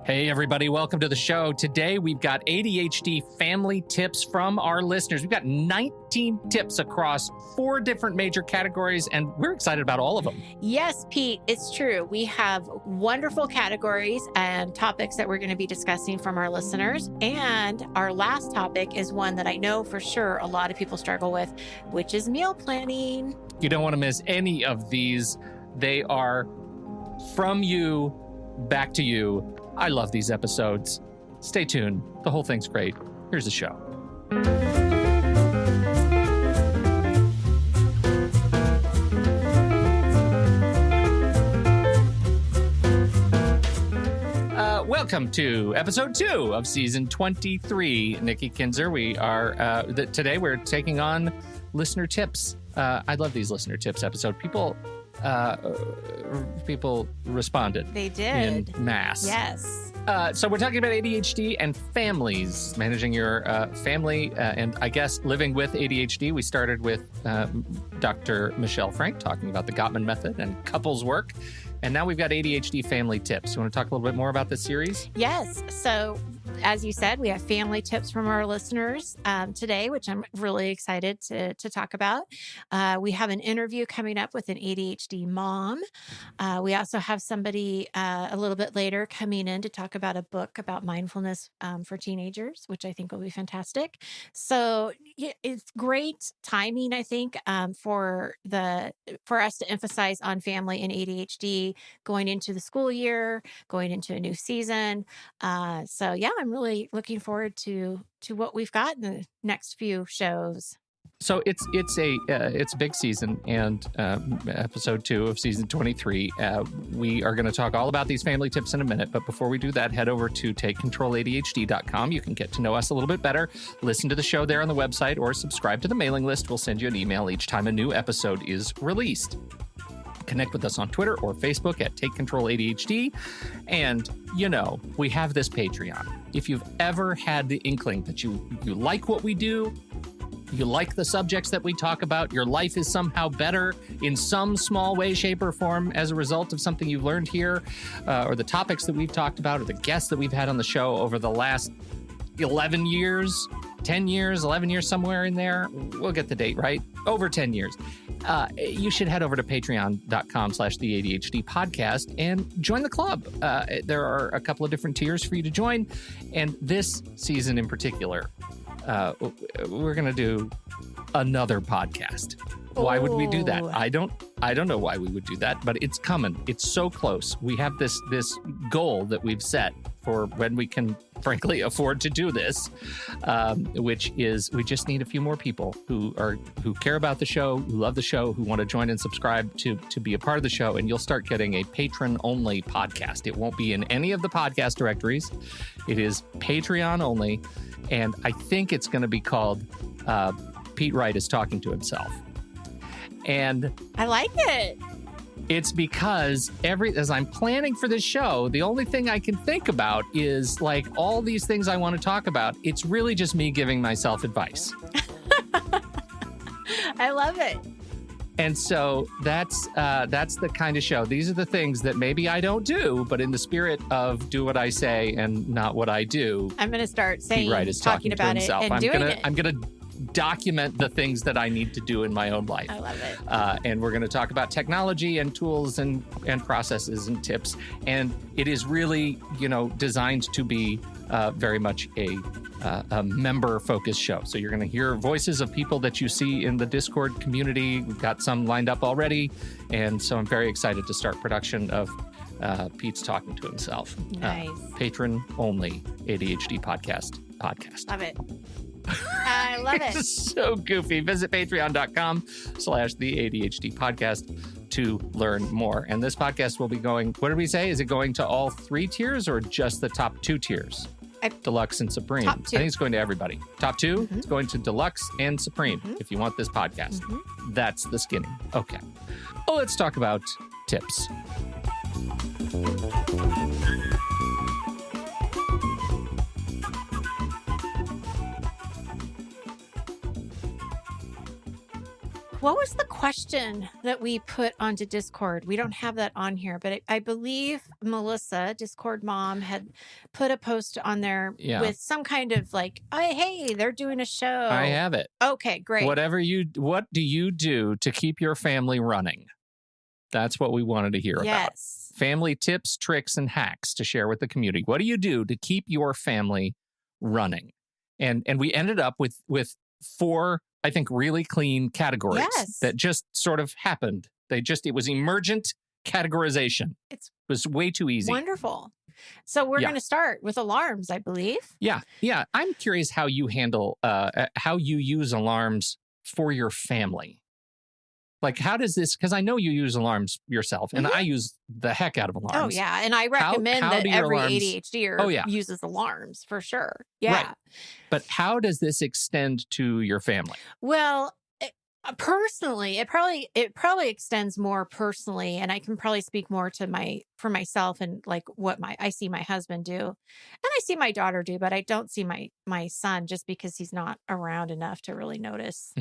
Hey, everybody. Welcome to the show. Today, we've got ADHD family tips from our listeners. We've got 19 tips across 4 different major categories, and we're excited about all of them. Yes, Pete, it's true. We have wonderful categories and topics that we're going to be discussing from our listeners. And our last topic is one that I know for sure a lot of people struggle with, which is meal planning. You don't want to miss any of these. They are from you, back to you. I love these episodes. Stay tuned. The whole thing's great. Here's the show. Welcome to episode 2 of season 23. Nikki Kinzer. We are today we're taking on listener tips. I love these listener tips episode. People responded. They did. In mass. Yes. So we're talking about ADHD and families, managing your family and I guess living with ADHD. We started with Dr. Michelle Frank talking about the Gottman method and couples work. And now we've got ADHD family tips. You want to talk a little bit more about this series? Yes. So as you said, we have family tips from our listeners today, which I'm really excited to talk about. We have an interview coming up with an ADHD mom. We also have somebody a little bit later coming in to talk about a book about mindfulness for teenagers, which I think will be fantastic. So yeah, it's great timing, I think, for us to emphasize on family and ADHD going into the school year, going into a new season. So yeah, I'm really looking forward to what we've got in the next few shows. So it's a big season, and episode 2 of season 23. We are going to talk all about these family tips in a minute. But before we do that, head over to takecontroladhd.com. You can get to know us a little bit better. Listen to the show there on the website, or subscribe to the mailing list. We'll send you an email each time a new episode is released. Connect with us on Twitter or Facebook at Take Control ADHD. And, we have this Patreon. If you've ever had the inkling that you like what we do, you like the subjects that we talk about, your life is somehow better in some small way, shape, or form as a result of something you've learned here, or the topics that we've talked about, or the guests that we've had on the show over the last 11 years, 10 years, 11 years, somewhere in there. We'll get the date right. Over 10 years. You should head over to patreon.com/the ADHD podcast and join the club. There are a couple of different tiers for you to join. And this season in particular, we're going to do another podcast. Why would we do that? I don't know why we would do that, but it's coming. It's so close. We have this goal that we've set for when we can, frankly, afford to do this, which is we just need a few more people who care about the show, who love the show, who want to join and subscribe to be a part of the show, and you'll start getting a patron-only podcast. It won't be in any of the podcast directories. It is Patreon only, and I think it's going to be called Pete Wright is Talking to Himself. And I like it. It's because as I'm planning for this show, the only thing I can think about is like all these things I want to talk about. It's really just me giving myself advice. I love it. And so that's the kind of show. These are the things that maybe I don't do, but in the spirit of do what I say and not what I do. I'm going to start saying, Pete Wright is talking about it and doing it. I'm going to document the things that I need to do in my own life. I love it. And we're going to talk about technology and tools and processes and tips. And it is really, designed to be very much a member-focused show. So you're going to hear voices of people that you see in the Discord community. We've got some lined up already. And so I'm very excited to start production of Pete's Talking to Himself. Nice. Patron-only ADHD podcast. Love it. I love it. It's so goofy. Visit patreon.com/the ADHD podcast to learn more. And this podcast will be going, what did we say? Is it going to all 3 tiers or just the top 2 tiers? Deluxe and Supreme. Top 2. I think it's going to everybody. Top 2, Mm-hmm. It's going to Deluxe and Supreme if you want this podcast. Mm-hmm. That's the skinny. Okay. Well, let's talk about tips. What was the question that we put onto Discord? We don't have that on here, but I believe Melissa, Discord mom, had put a post on there Yeah. with some kind of like, oh, hey, they're doing a show. I have it. Okay, great. What do you do to keep your family running? That's what we wanted to hear about. Yes. Family tips, tricks, and hacks to share with the community. What do you do to keep your family running? And we ended up with 4, I think, really clean categories that just sort of happened. It was emergent categorization. It was way too easy. Wonderful. So we're going to start with alarms, I believe. Yeah. I'm curious how you handle, how you use alarms for your family. Like, how does this, because I know you use alarms yourself, and I use the heck out of alarms. Oh, yeah. And I recommend that every ADHDer uses alarms for sure. Yeah. Right. But how does this extend to your family? Well, personally, it probably extends more personally, and I can probably speak more to for myself and like what I see my husband do, and I see my daughter do, but I don't see my son just because he's not around enough to really notice,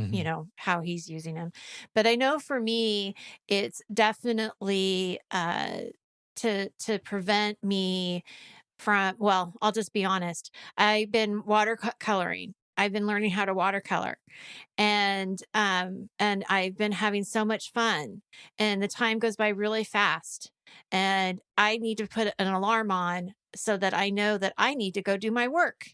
how he's using them. But I know for me, it's definitely to prevent me from. Well, I'll just be honest. I've been watercoloring. I've been learning how to watercolor, and I've been having so much fun, and the time goes by really fast, and I need to put an alarm on so that I know that I need to go do my work.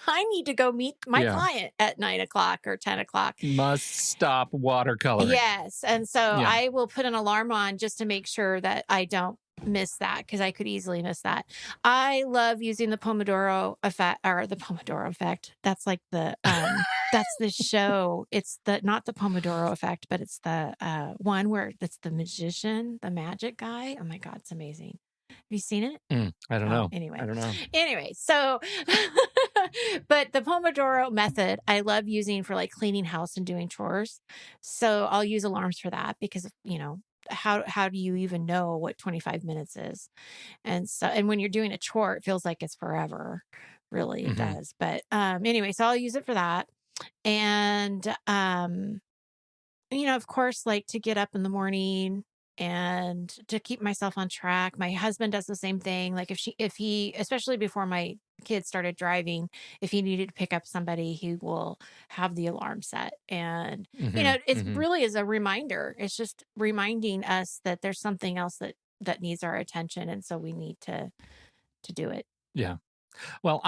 I need to go meet my client at 9:00 or 10:00. Must stop watercoloring. Yes. And so I will put an alarm on just to make sure that I don't miss that, because I could easily miss that. I love using the Pomodoro effect, or the Pomodoro effect. That's like the that's the show. It's not the Pomodoro effect, but it's the one where it's the magician, the magic guy. Oh my God, it's amazing. Have you seen it? I don't know. Anyway, so but the Pomodoro method I love using for like cleaning house and doing chores. So I'll use alarms for that, because how do you even know what 25 minutes is? And when you're doing a chore, it feels like it's forever. Really, it does. But anyway, so I'll use it for that. And of course, like to get up in the morning and to keep myself on track. My husband does the same thing. Like if he, especially before my kids started driving, if he needed to pick up somebody, he will have the alarm set. And, it really is a reminder. It's just reminding us that there's something else that needs our attention. And so we need to do it. Yeah. Well,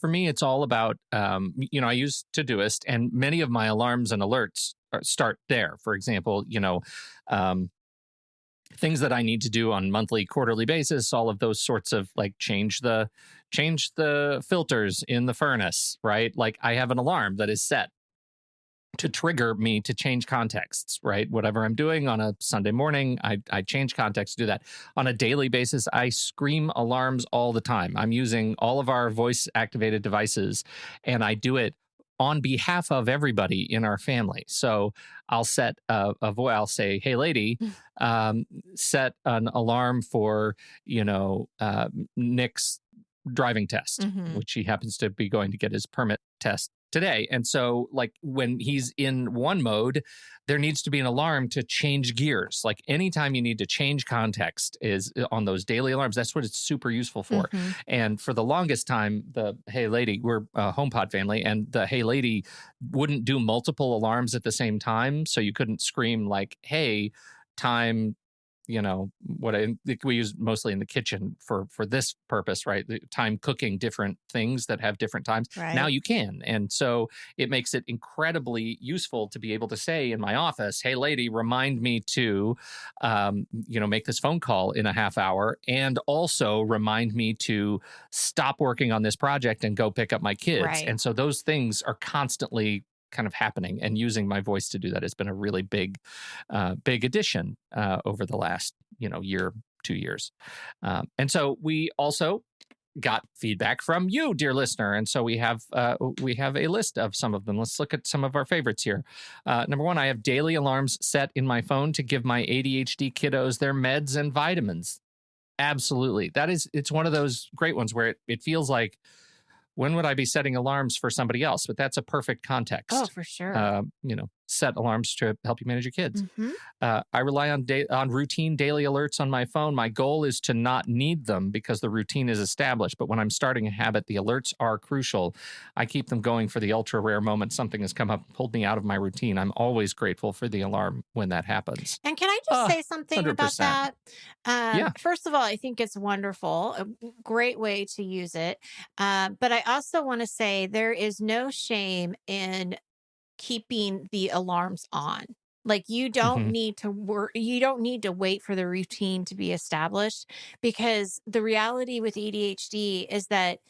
for me, it's all about, I use Todoist, and many of my alarms and alerts start there. For example, things that I need to do on monthly, quarterly basis, all of those sorts of like change the filters in the furnace, right? Like I have an alarm that is set to trigger me to change contexts, right? Whatever I'm doing on a Sunday morning, I change context to do that. On a daily basis, I scream alarms all the time. I'm using all of our voice activated devices, and I do it on behalf of everybody in our family. So I'll set I'll say, hey, lady, set an alarm for, Nick's driving test, which he happens to be going to get his permit test today. And so like when he's in one mode, there needs to be an alarm to change gears. Like anytime you need to change context is on those daily alarms. That's what it's super useful for. And for the longest time, the Hey Lady, we're a HomePod family, and the Hey Lady wouldn't do multiple alarms at the same time. So you couldn't scream like, hey, time, what I think we use mostly in the kitchen for this purpose, right? The time cooking different things that have different times. Right. Now you can. And so it makes it incredibly useful to be able to say in my office, hey, lady, remind me to, make this phone call in a half hour, and also remind me to stop working on this project and go pick up my kids. Right. And so those things are constantly kind of happening, and using my voice to do that has been a really big addition over the last, year, 2 years. And so we also got feedback from you, dear listener. And so we have a list of some of them. Let's look at some of our favorites here. Number one, I have daily alarms set in my phone to give my ADHD kiddos their meds and vitamins. Absolutely. It's one of those great ones where it feels like, when would I be setting alarms for somebody else? But that's a perfect context. Oh, for sure. set alarms to help you manage your kids. Mm-hmm. I rely on routine daily alerts on my phone. My goal is to not need them because the routine is established. But when I'm starting a habit, the alerts are crucial. I keep them going for the ultra rare moment something has come up, pulled me out of my routine. I'm always grateful for the alarm when that happens. And can I just say something about 100%. that? Yeah. First of all, I think it's wonderful, a great way to use it. But I also want to say there is no shame in keeping the alarms on. Like you don't Hmm. need to work, you don't need to wait for the routine to be established, because the reality with ADHD is that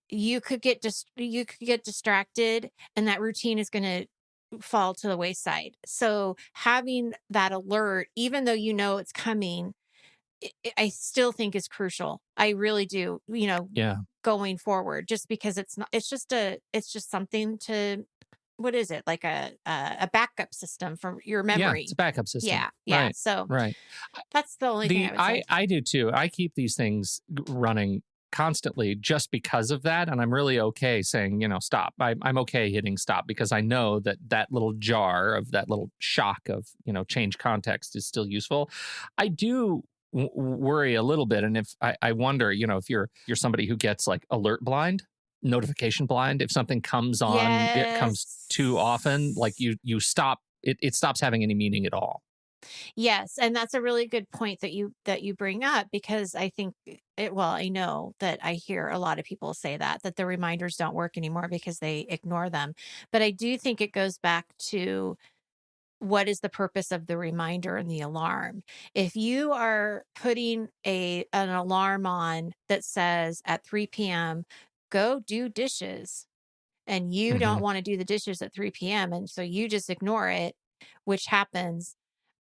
you could get distracted, and that routine is going to fall to the wayside. So having that alert, even though you know it's coming, I still think is crucial. I really do. Yeah. Going forward, just because it's not, it's just something to, what is it, like a backup system for your Yeah. It's memory. a backup system. Yeah, yeah. Right. So Right. that's the only thing I would say. I do too. I keep these things running constantly just because of that, and I'm really okay saying, stop. I'm okay hitting stop because I know that little jar of that little shock of change context is still useful. I do worry a little bit, and if I wonder, if you're somebody who gets like alert blind, notification blind, if something comes on, it comes too often, like Yes. you stop. It stops having any meaning at all. Yes, and that's a really good point that you bring up, because I think well, I know that I hear a lot of people say that the reminders don't work anymore because they ignore them. But I do think it goes back to, what is the purpose of the reminder and the alarm? If you are putting an alarm on that says at 3 p.m., go do dishes, and you Hmm. don't want to do the dishes at 3 p.m., and so you just ignore it, which happens,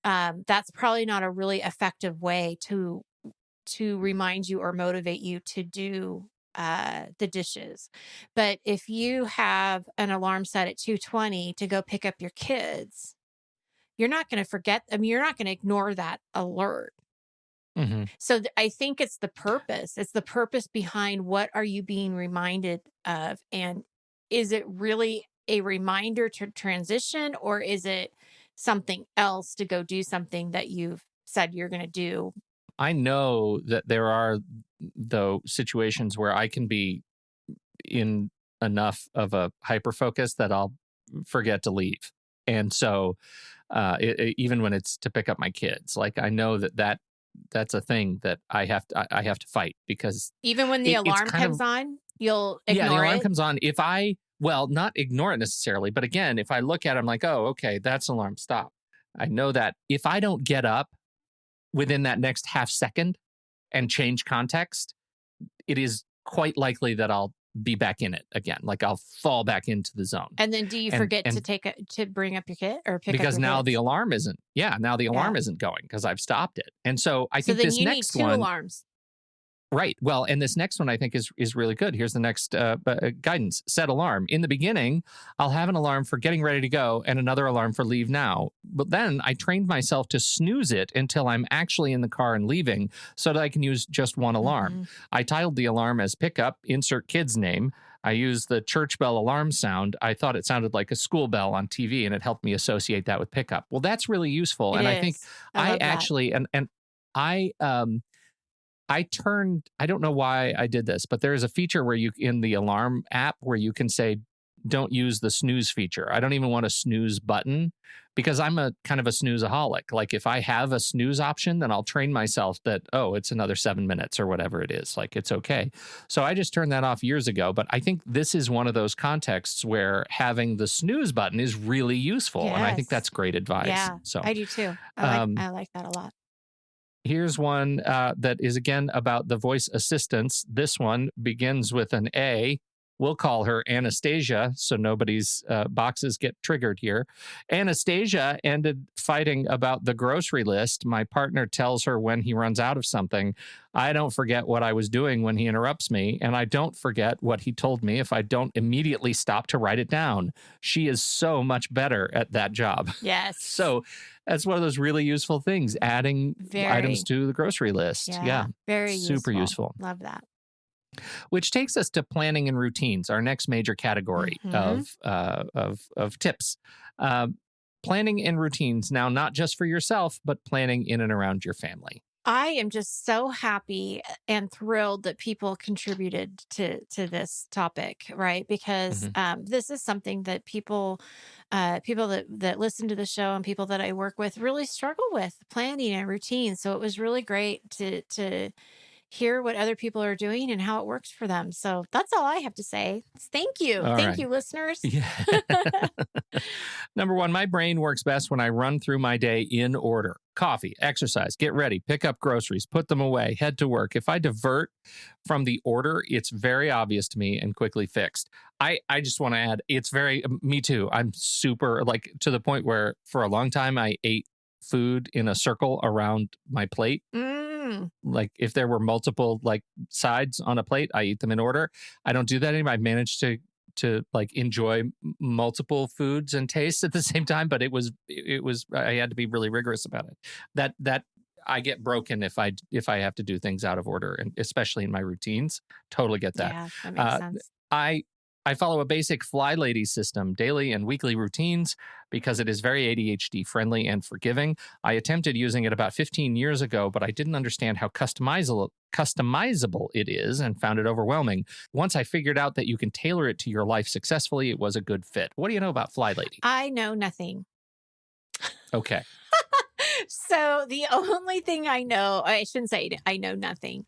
that's probably not a really effective way to remind you or motivate you to do the dishes. But if you have an alarm set at 2:20 to go pick up your kids, you're not going to forget. I mean, you're not going to ignore that alert. Hmm. So I think it's the purpose. It's the purpose behind what are you being reminded of, and is it really a reminder to transition, or is it something else to go do something that you've said you're going to do? I know that there are, though, situations where I can be in enough of a hyper focus that I'll forget to leave. And so, even when it's to pick up my kids, like I know that's a thing that I have to fight because Even when the it's alarm kind comes of, on, you'll yeah, the ignore alarm it. comes on. If I, well, not ignore it necessarily, but again, if I look at it, I'm like, oh, okay, that's an alarm, stop. I know that if I don't get up within that next half second and change context, it is quite likely that I'll be back in it again. Like I'll fall back into the zone. And then do you And forget and to bring up your kid or pick up because your now the kids? alarm isn't, yeah, now the Yeah. alarm isn't going because I've stopped it. And so I So think then this you need next two one, alarms. right. Well, and this next one I think is really good. Here's the next guidance. Set alarm. In the beginning, I'll have an alarm for getting ready to go and another alarm for leave now. But then I trained myself to snooze it until I'm actually in the car and leaving so that I can use just one alarm. Hmm. I titled the alarm as pickup, insert kid's name. I used the church bell alarm sound. I thought it sounded like a school bell on TV, and it helped me associate that with pickup. Well, that's really useful. It And I think is. I I love that. actually, and I, I don't know why I did this, but there is a feature where you, in the alarm app, where you can say, don't use the snooze feature. I don't even want a snooze button because I'm a kind of a snoozeaholic. Like if I have a snooze option, then I'll train myself that, oh, it's another 7 minutes or whatever it is. Like it's okay. So I just turned that off years ago. But I think this is one of those contexts where having the snooze button is really useful. And I think Yes. that's great advice. Yeah, So, I do too. um, I like that a lot. here's one that is again about the voice assistants. This one begins with an A. We'll call her Anastasia so nobody's boxes get triggered here. Anastasia ended fighting about the grocery list. My partner tells her when he runs out of something. I don't forget what I was doing when he interrupts me, and I don't forget what he told me if I don't immediately stop to write it down. She is so much better at that job. Yes. So that's one of those really useful things, adding items Very. to the grocery list. Yeah, Very super useful. Love that. Which takes us to planning and routines, our next major category Hmm. of tips. Uh, planning and routines now, not just for yourself, but planning in and around your family. I am just so happy and thrilled that people contributed to this topic, right? Because Mhm. this is something that people that listen to the show and people that I work with really struggle with planning and routine. So it was really great to hear what other people are doing and how it works for them. So that's all I have to say. All Thank right. you, listeners. Yeah. Number one, my brain works best when I run through my day in order: coffee, exercise, get ready, pick up groceries, put them away, head to work. If I divert from the order, it's very obvious to me and quickly fixed. I just want to add, it's very, me too. I'm super, like, to the point where for a long time I ate food in a circle around my plate. Mm, Like if there were multiple like sides on a plate, I eat them in order. I don't do that anymore. I've managed to like enjoy multiple foods and tastes at the same time, but it was I had to be really rigorous about it. That I get broken if I have to do things out of order, and especially in my routines. Totally get that. yeah, that makes Uh, sense. I I follow a basic Fly Lady system, daily and weekly routines, because it is very ADHD friendly and forgiving. I attempted using it about 15 years ago, but I didn't understand how customizable it is and found it overwhelming. Once I figured out that you can tailor it to your life successfully, it was a good fit. What do you know about Fly Lady? I know nothing. Okay. So the only thing I know, I shouldn't say I know nothing.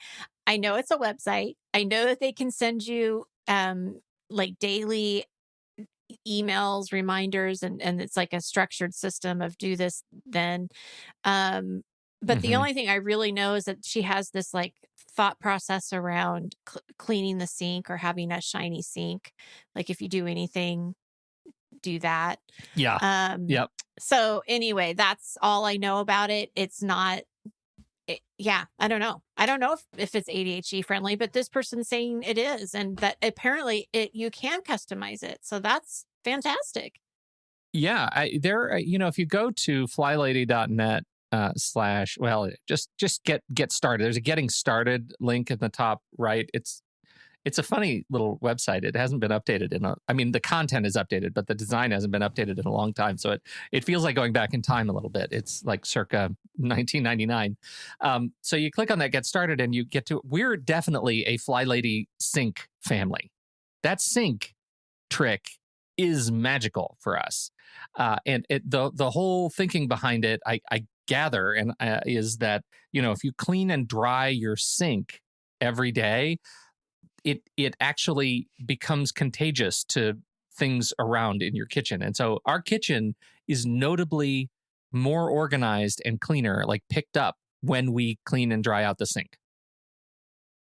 I know it's a website. I know that they can send you like daily emails, reminders, and it's like a structured system of do this then. Um but the Hmm. only thing I really know is that she has this like thought process around cleaning the sink or having a shiny sink. Like if you do anything, do that. Yeah. Um, Yep. so anyway, that's all I know about it. It's not, yeah, I don't know. I don't know if it's ADHD friendly, but this person's saying it is, and that apparently you can customize it. So that's fantastic. Yeah. If you go to flylady.net just get started. There's a getting started link in the top right. It's a funny little website. It hasn't been updated I mean, the content is updated, but the design hasn't been updated in a long time. So it feels like going back in time a little bit. It's like circa 1999. So you click on that, get started, and you get to, we're definitely a Fly Lady sink family. That sink trick is magical for us. The whole thinking behind it, I gather, and is that, if you clean and dry your sink every day, it actually becomes contagious to things around in your kitchen. And so our kitchen is notably more organized and cleaner, like picked up when we clean and dry out the sink,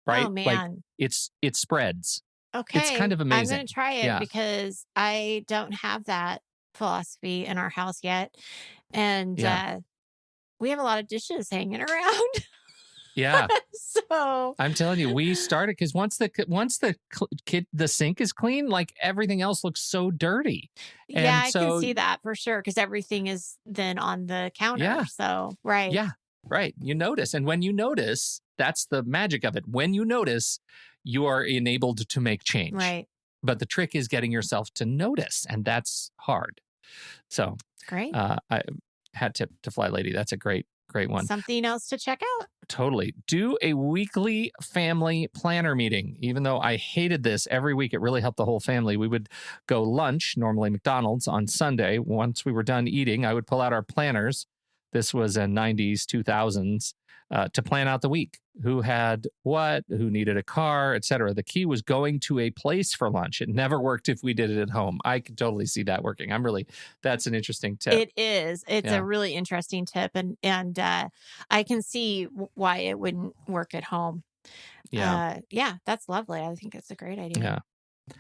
Oh right? Like man. it spreads. It's Okay. kind of I'm going amazing. to try it Yeah. because I don't have that philosophy in our house yet. And Yeah. we have a lot of dishes hanging around. Yeah. So I'm telling you, we started because once the sink is clean, like everything else looks so dirty. yeah, And I can so see that for sure because everything is then on the counter. yeah, So, right, yeah, right. You notice. And when you notice, that's the magic of it. When you notice, you are enabled to make change. right. But the trick is getting yourself to notice, and that's hard. So, Great. I hat tip to Fly Lady. That's a great one. Something else to check out. Totally. Do a weekly family planner meeting. Even though I hated this every week, it really helped the whole family. We would go lunch, normally McDonald's, on Sunday. Once we were done eating, I would pull out our planners. This was in 90s, 2000s, to plan out the week. Who had what, who needed a car, etc. The key was going to a place for lunch. It never worked if we did it at home. I could totally see that working. That's an interesting tip. It is. It's Yeah. a really interesting tip, and I can see why it wouldn't work at home. Yeah. Yeah, that's lovely. I think it's a great idea. Yeah.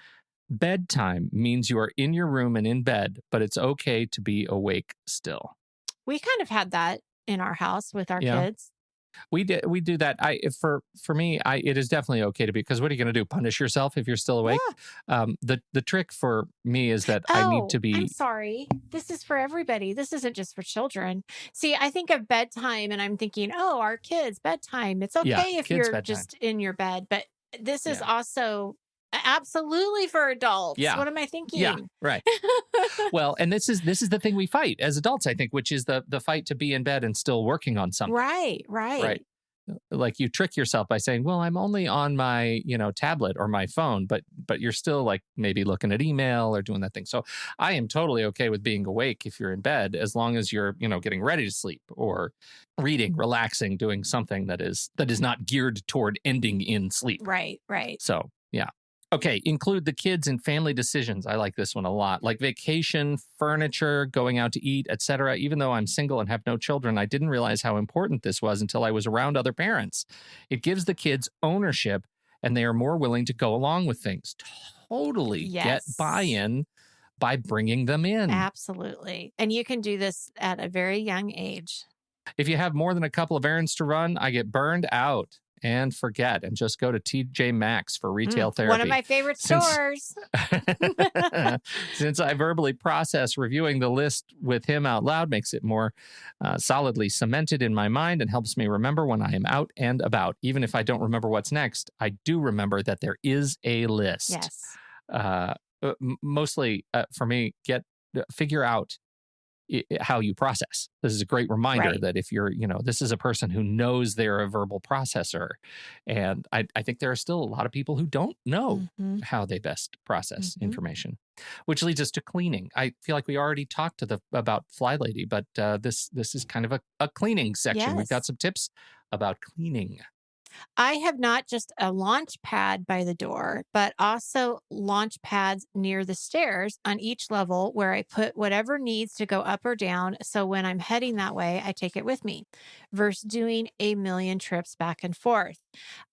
Bedtime means you are in your room and in bed, but it's okay to be awake still. We kind of had that in our house with our Yeah. kids. We do that. For me, it is definitely okay to be, because what are you going to do? Punish yourself if you're still awake? Yeah. The trick for me is that I need Oh, to I'm be. sorry. This is for everybody. This isn't just for children. See, I think of bedtime and I'm thinking, oh, our kids' bedtime. It's Yeah, okay if kids you're bedtime. just in your bed, but this is Yeah. also Absolutely for adults. Yeah. What am I Yeah, thinking? right. Well, and this is the thing we fight as adults, I think, which is the fight to be in bed and still working on something. Right, Right. right. Like you trick yourself by saying, "Well, I'm only on my, tablet or my phone," but you're still like maybe looking at email or doing that thing. So I am totally okay with being awake if you're in bed, as long as you're, getting ready to sleep or reading, relaxing, doing something that is not geared toward ending in sleep. Right, right. So, yeah. Okay, include the kids in family decisions. I like this one a lot. Like vacation, furniture, going out to eat, etc. Even though I'm single and have no children, I didn't realize how important this was until I was around other parents. It gives the kids ownership and they are more willing to go along with things. Totally get Yes. buy-in by bringing them in. Absolutely. And you can do this at a very young age. If you have more than a couple of errands to run, I get burned out and forget and just go to TJ Maxx for retail therapy. One of my favorite stores. Since I verbally process reviewing the list with him out loud makes it more solidly cemented in my mind and helps me remember when I am out and about. Even if I don't remember what's next, I do remember that there is a list. Yes. Mostly for me, figure out how you process. This is a great reminder that if you're, this is a person who knows they're a verbal processor. And I think there are still a lot of people who don't know how they best process information, which leads us to cleaning. I feel like we already talked about Fly Lady, but this is kind of a cleaning section. We've got some tips about cleaning. I have not just a launch pad by the door, but also launch pads near the stairs on each level where I put whatever needs to go up or down. So when I'm heading that way, I take it with me versus doing a million trips back and forth.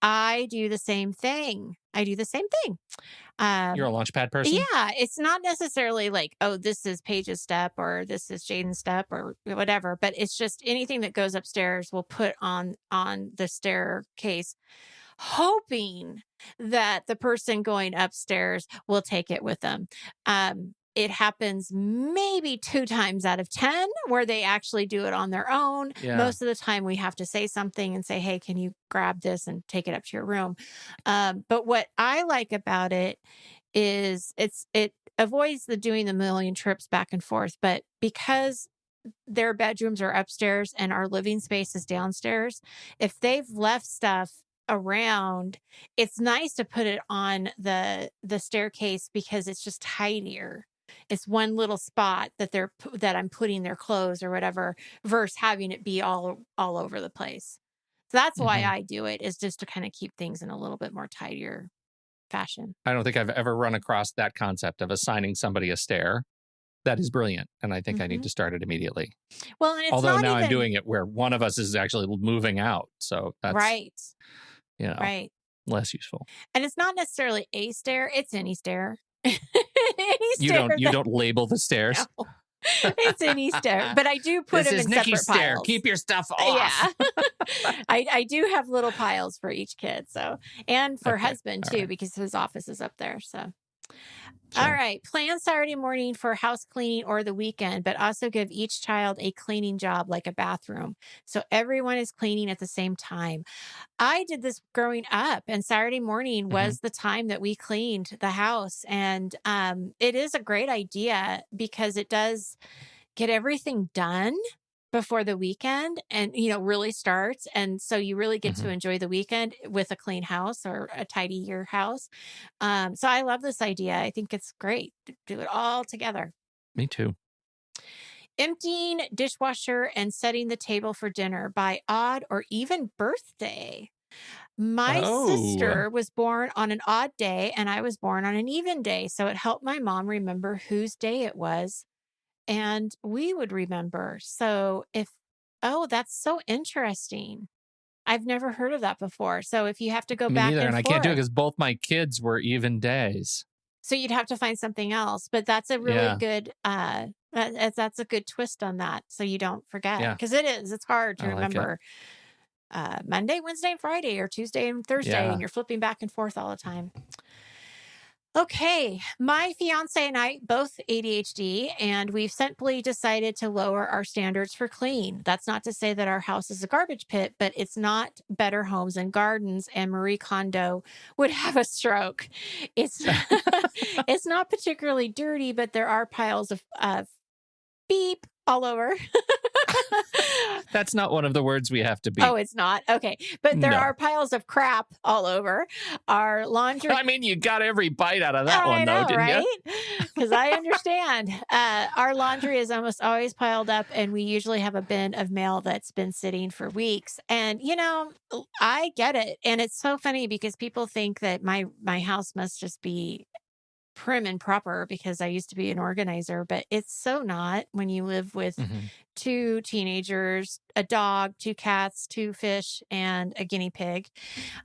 I do the same thing. You're a launchpad person? Yeah, it's not necessarily like, oh, this is Paige's step or this is Jaden's step or whatever, but it's just anything that goes upstairs we'll put on the staircase, hoping that the person going upstairs will take it with them. It happens maybe 2 times out of 10 where they actually do it on their own. Yeah. Most of the time we have to say something and say, hey, can you grab this and take it up to your room? But what I like about it is it avoids doing the million trips back and forth. But because their bedrooms are upstairs and our living space is downstairs, if they've left stuff around, it's nice to put it on the staircase because it's just tidier. It's one little spot that I'm putting their clothes or whatever versus having it be all over the place. So that's why I do it, is just to kind of keep things in a little bit more tidier fashion. I don't think I've ever run across that concept of assigning somebody a stair. That is brilliant. And I think I need to start it immediately. Well, and it's although now I'm doing it where one of us is actually moving out. So that's right. Less useful. And it's not necessarily a stair, it's any stair. You don't label the stairs. No. It's any stair, but I do put them in Nikki's separate stair. piles. Keep your stuff off. Yeah. I do have little piles for each kid, and for husband too, because his office is up there. So Sure. All right. Plan Saturday morning for house cleaning or the weekend, but also give each child a cleaning job like a bathroom. So everyone is cleaning at the same time. I did this growing up, and Saturday morning was the time that we cleaned the house. And it is a great idea because it does get everything done before the weekend and, really starts. And so you really get to enjoy the weekend with a clean house or a tidier house. So I love this idea. I think it's great to do it all together. Me too. Emptying dishwasher and setting the table for dinner by odd or even birthday. My sister was born on an odd day and I was born on an even day. So it helped my mom remember whose day it was. And we would remember. So that's so interesting. I've never heard of that before. So if you have to go back neither, and I forth, can't do it because both my kids were even days. So you'd have to find something else. But that's a really good, that's a good twist on that. So you don't forget. Because it's hard to remember Monday, Wednesday, and Friday, or Tuesday and Thursday, and you're flipping back and forth all the time. Okay, my fiance and I both ADHD, and we've simply decided to lower our standards for clean. That's not to say that our house is a garbage pit, but it's not Better Homes and Gardens, and Marie Kondo would have a stroke. It's it's not particularly dirty, but there are piles of beep all over. That's not one of the words we have to beat. Oh, it's not? Okay. But there No. are piles of crap all over. Our laundry. I mean, you got every bite out of that one, though, didn't right? you? Because I understand. Our laundry is almost always piled up, and we usually have a bin of mail that's been sitting for weeks. And, I get it. And it's so funny because people think that my house must just be prim and proper because I used to be an organizer, but it's so not when you live with Mhm. 2 teenagers, a dog, 2 cats, 2 fish, and a guinea pig.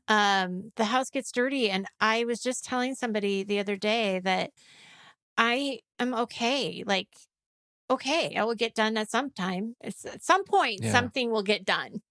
The house gets dirty. And I was just telling somebody the other day that I am okay. Like, okay, I will get done at some time. It's at some point, Yeah. something will get done.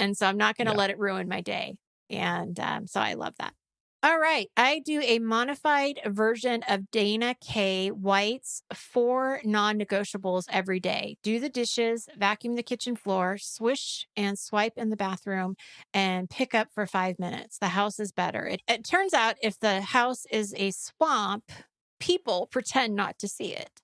And so I'm not going to Yeah. let it ruin my day. And so I love that. All right. I do a modified version of Dana K. White's 4 non-negotiables every day. Do the dishes, vacuum the kitchen floor, swish and swipe in the bathroom, and pick up for 5 minutes. The house is better. It turns out if the house is a swamp, people pretend not to see it.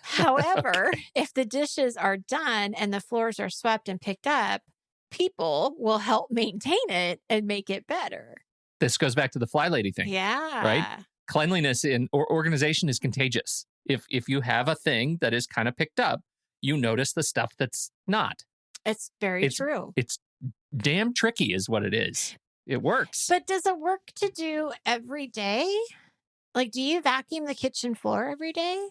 However, if the dishes are done and the floors are swept and picked up, people will help maintain it and make it better. This goes back to the fly lady thing. Yeah. Right? Cleanliness or organization is contagious. If you have a thing that is kind of picked up, you notice the stuff that's not. It's very true. It's damn tricky is what it is. It works. But does it work to do every day? Like, do you vacuum the kitchen floor every day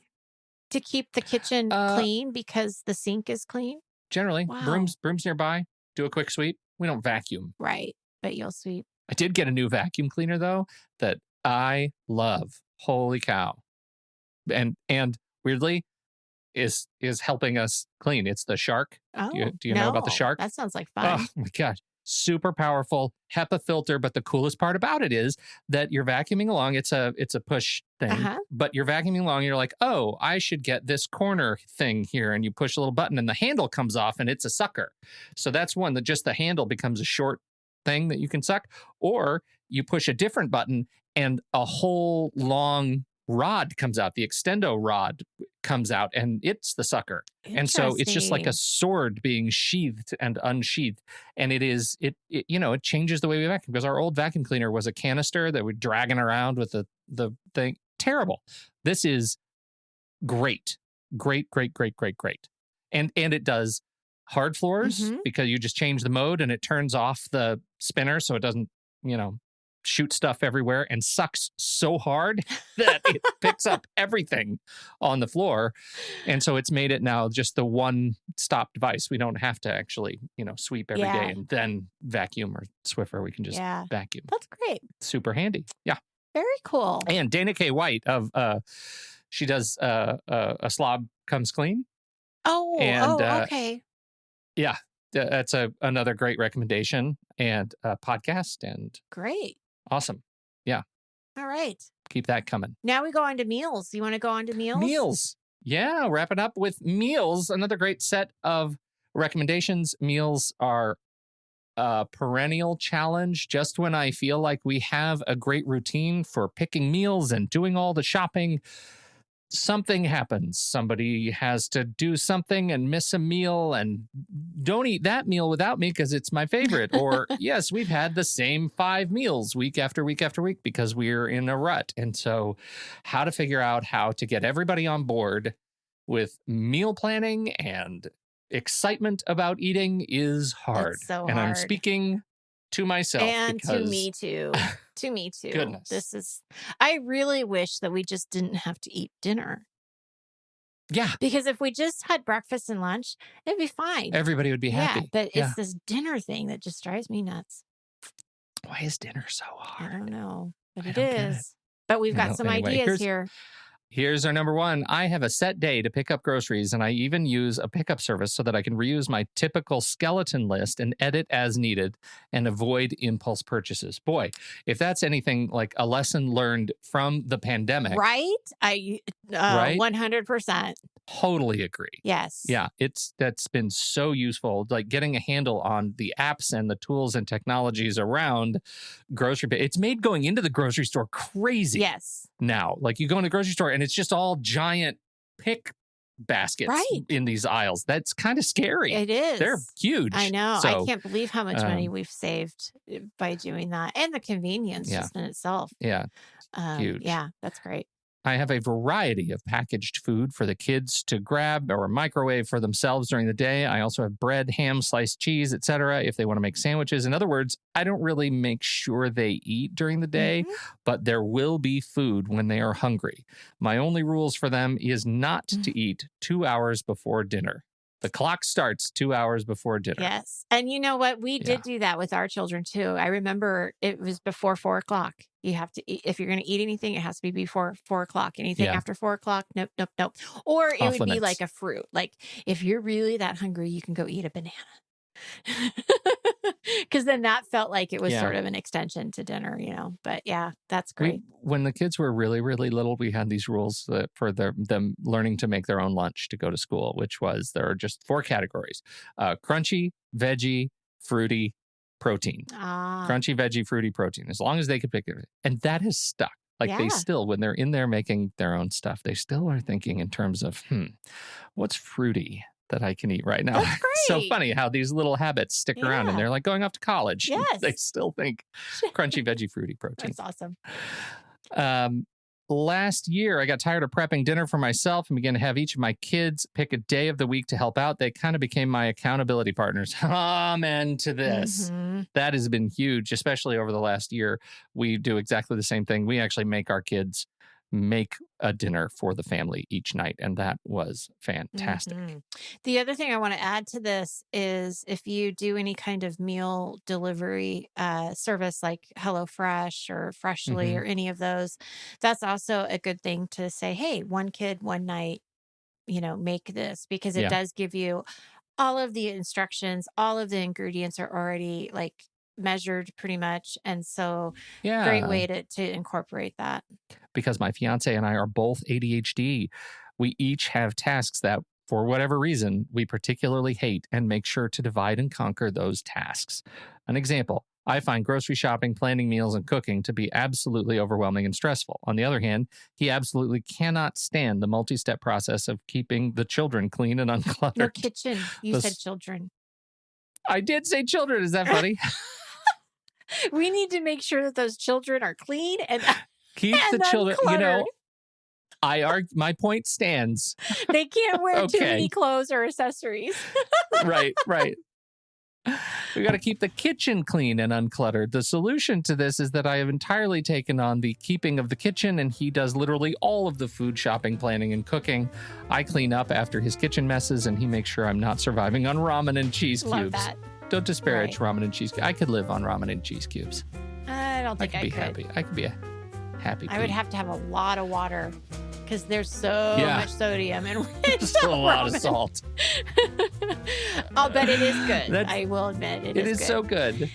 to keep the kitchen clean because the sink is clean? Generally, Wow. brooms nearby, do a quick sweep. We don't vacuum. Right. But you'll sweep. I did get a new vacuum cleaner, though, that I love. Holy cow. And weirdly, is helping us clean. It's the Shark. Oh, Do you know about the no. Shark? That sounds like fun. Oh my gosh. Super powerful HEPA filter. But the coolest part about it is that you're vacuuming along. It's a push thing, but you're vacuuming along. And you're like, oh, I should get this corner thing here. And you push a little button and the handle comes off and it's a sucker. So that's one that just the handle becomes a short thing that you can suck. Or you push a different button and a whole long rod comes out. The extendo rod comes out and it's the sucker. And so it's just like a sword being sheathed and unsheathed. And it changes the way we vacuum, because our old vacuum cleaner was a canister that we're dragging around with the thing. Terrible. This is great. Great. And it does hard floors because you just change the mode and it turns off the spinner so it doesn't, shoot stuff everywhere, and sucks so hard that it picks up everything on the floor. And so it's made it now just the one-stop device. We don't have to actually, sweep every day and then vacuum or Swiffer. We can just vacuum. That's great. Super handy. Yeah. Very cool. And Dana K. White she does a slob comes clean. Oh, and, okay. Yeah. That's another great recommendation and podcast, and great. Awesome. Yeah. All right. Keep that coming. Now we go on to meals. You want to go on to meals? Meals. Yeah. Wrap it up with meals. Another great set of recommendations. Meals are a perennial challenge. Just when I feel like we have a great routine for picking meals and doing all the shopping, something happens. Somebody has to do something and miss a meal, and don't eat that meal without me because it's my favorite. Or yes, we've had the same 5 meals week after week after week because we're in a rut. And so how to figure out how to get everybody on board with meal planning and excitement about eating is hard. It's so and hard. I'm speaking to myself. And because... to me too. To me too. Goodness. I really wish that we just didn't have to eat dinner. Yeah. Because if we just had breakfast and lunch, it'd be fine. Everybody would be happy. Yeah, but it's this dinner thing that just drives me nuts. Why is dinner so hard? I don't know, but it is. But we've got some ideas here. Here's our number one. I have a set day to pick up groceries, and I even use a pickup service so that I can reuse my typical skeleton list and edit as needed and avoid impulse purchases. Boy, if that's anything like a lesson learned from the pandemic. Right? Right? 100%. Totally agree. Yes. Yeah, that's been so useful, like getting a handle on the apps and the tools and technologies around grocery. It's made going into the grocery store crazy. Yes. Now, like you go in the grocery store and it's just all giant pick baskets in these aisles. That's kind of scary. It is. They're huge. I know. So, I can't believe how much money we've saved by doing that, and the convenience just in itself. Yeah. Huge. Yeah, that's great. I have a variety of packaged food for the kids to grab or microwave for themselves during the day. I also have bread, ham, sliced cheese, etc. if they want to make sandwiches. In other words, I don't really make sure they eat during the day, but there will be food when they are hungry. My only rules for them is not to eat 2 hours before dinner. The clock starts 2 hours before dinner. Yes. And you know what? We did do that with our children too. I remember it was before 4 o'clock. You have to eat. If you're going to eat anything, it has to be before 4 o'clock. Anything after 4 o'clock, nope. Or it would be like a fruit. Like if you're really that hungry, you can go eat a banana. Because then that felt like it was sort of an extension to dinner, But yeah, that's great. When the kids were really, really little, we had these rules for them learning to make their own lunch to go to school, which was there are just 4 categories: crunchy, veggie, fruity, protein. Crunchy, veggie, fruity, protein. As long as they could pick it, and that has stuck. Like they still, when they're in there making their own stuff, they still are thinking in terms of, what's fruity that I can eat right now? That's great. So funny how these little habits stick around, and they're like going off to college. Yes. They still think crunchy, veggie, fruity, protein. That's awesome. Last year, I got tired of prepping dinner for myself and began to have each of my kids pick a day of the week to help out. They kind of became my accountability partners. Amen to this. That has been huge, especially over the last year. We do exactly the same thing. We actually make our kids make a dinner for the family each night, and that was fantastic. The other thing I want to add to this is if you do any kind of meal delivery service like HelloFresh or Freshly or any of those, that's also a good thing to say, hey, one kid, one night, make this, because it does give you all of the instructions, all of the ingredients are already like measured pretty much. And so great way to incorporate that. Because my fiance and I are both ADHD, we each have tasks that, for whatever reason, we particularly hate, and make sure to divide and conquer those tasks. An example, I find grocery shopping, planning meals, and cooking to be absolutely overwhelming and stressful. On the other hand, he absolutely cannot stand the multi-step process of keeping the children clean and uncluttered. Your kitchen. You said children. I did say children. Is that funny? We need to make sure that those children are clean and keep the children, uncluttered. My point stands. They can't wear too many clothes or accessories. Right. We got to keep the kitchen clean and uncluttered. The solution to this is that I have entirely taken on the keeping of the kitchen, and he does literally all of the food shopping, planning, and cooking. I clean up after his kitchen messes, and he makes sure I'm not surviving on ramen and cheese cubes. Love that. Don't disparage ramen and cheese. I could live on ramen and cheese cubes. I don't think I could. Happy. I could be a happy. I would have to have a lot of water because there's so much sodium and there's a lot of salt. But it is good. I will admit it is good. So good.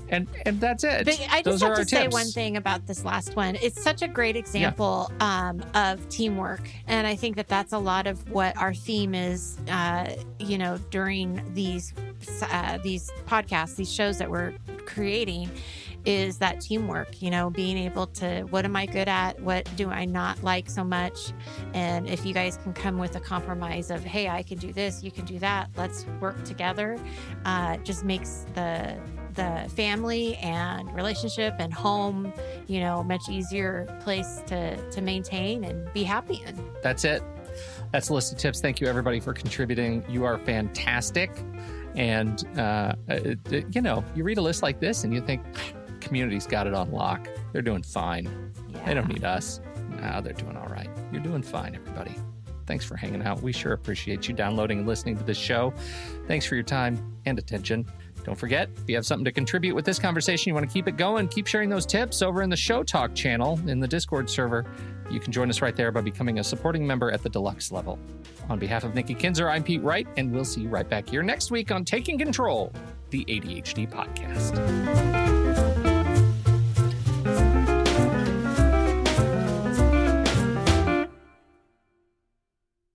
And that's it. But I just have to say one thing about this last one. It's such a great example of teamwork. And I think that that's a lot of what our theme is, during these podcasts, these shows that we're creating, is that teamwork, being able to, what am I good at? What do I not like so much? And if you guys can come with a compromise of, hey, I can do this, you can do that, let's work together, just makes the family and relationship and home, much easier place to maintain and be happy in. That's it. That's the list of tips. Thank you, everybody, for contributing. You are fantastic. And, you read a list like this and you think, community's got it on lock. They're doing fine. They don't need us. No, they're doing all right. You're doing fine, everybody. Thanks for hanging out. We sure appreciate you downloading and listening to this show. Thanks for your time and attention. Don't forget, if you have something to contribute with this conversation, you want to keep it going, keep sharing those tips over in the Show Talk channel in the Discord server. You can join us right there by becoming a supporting member at the deluxe level. On behalf of Nikki Kinzer, I'm Pete Wright, and we'll see you right back here next week on Taking Control, the ADHD podcast.